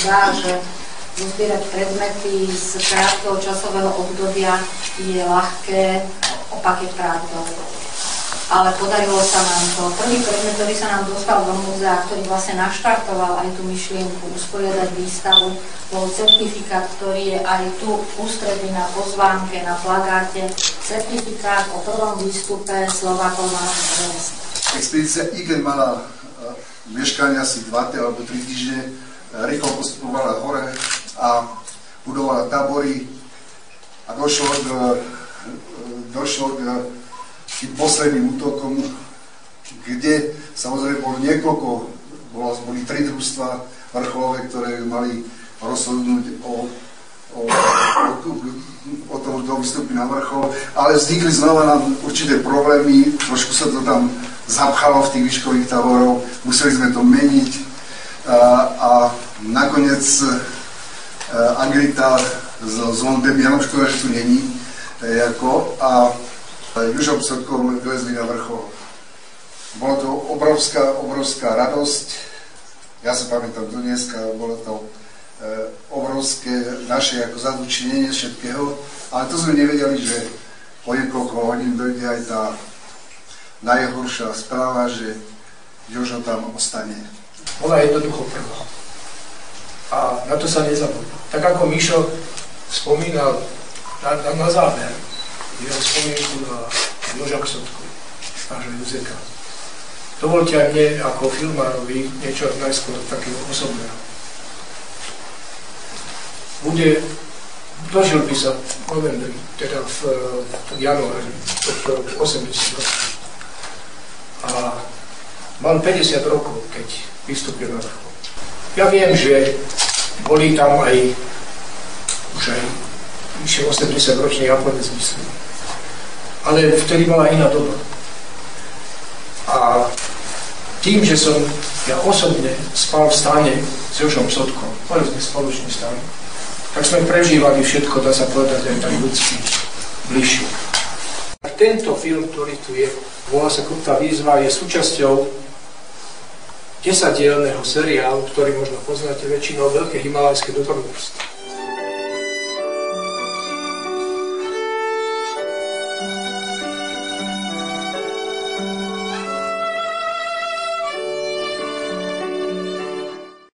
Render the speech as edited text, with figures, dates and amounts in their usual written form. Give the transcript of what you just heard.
zdá, že zozbierať predmety z krátkeho časového obdobia je ľahké, opak je pravdou. Ale podarilo sa nám to. Prvý predmet, ktorý sa nám dostal do múzea, ktorý vlastne naštartoval aj tú myšlienku usporiadať výstavu, bol certifikát, ktorý je aj tu ústredný na pozvánke, na plagáte. Certifikát o prvom výstupe Slovákov na Everest. Expedícia IGEN mala meškanie asi 2 alebo 3 týždne. Rýchlo postupovala hore a budovala tábory a došlo k tým posledným útokom, kde samozrejme bolo niekoľko, boli 3 družstva vrcholové, ktoré mali rozhodnúť o tom, kto vystúpi na vrchol, ale vznikli znova nám určité problémy, trošku sa to tam zapchalo v tých výškových táborov, museli sme to meniť a nakoniec Angrita z Londem, ja mám škoda, že tu není, a Južom Sodkom vylezli na vrchol. Bolo to obrovská radosť. Ja sa pamätám do dneska, bolo to obrovské naše ako zadočinenie všetkého, ale to sme nevedeli, že po niekoľko hodín dojde aj tá najhoršia správa, že Jožo tam ostane. Bola jednoducho prvá. A na to sa nezabudlo. Tak ako Mišo spomínal na záver, jeho spomienku na Joža Sodku, nášho Juzeka. Dovolte aj mne ako filmárovi niečo najskôr takého osobného. Dožil by sa v novembri, teda v januári 80 rokov. A mal 50 rokov, keď vystúpil na vrchol. Ja viem, že boli tam aj už aj vyše 80-ročný Japonec, myslím. Ale vtedy bola iná doba. A tým, že som ja osobne spal v stane s Jožom Sodkom, mali sme spoločný stan, tak sme prežívali všetko, dá sa povedať, aj tak ľudský, bližšie. Tento film, ktorý tu je, volá sa Krutá výzva, je súčasťou 10-dielneho seriálu, ktorý možno poznáte väčšinou, Veľké himalajské dobrodružstvo.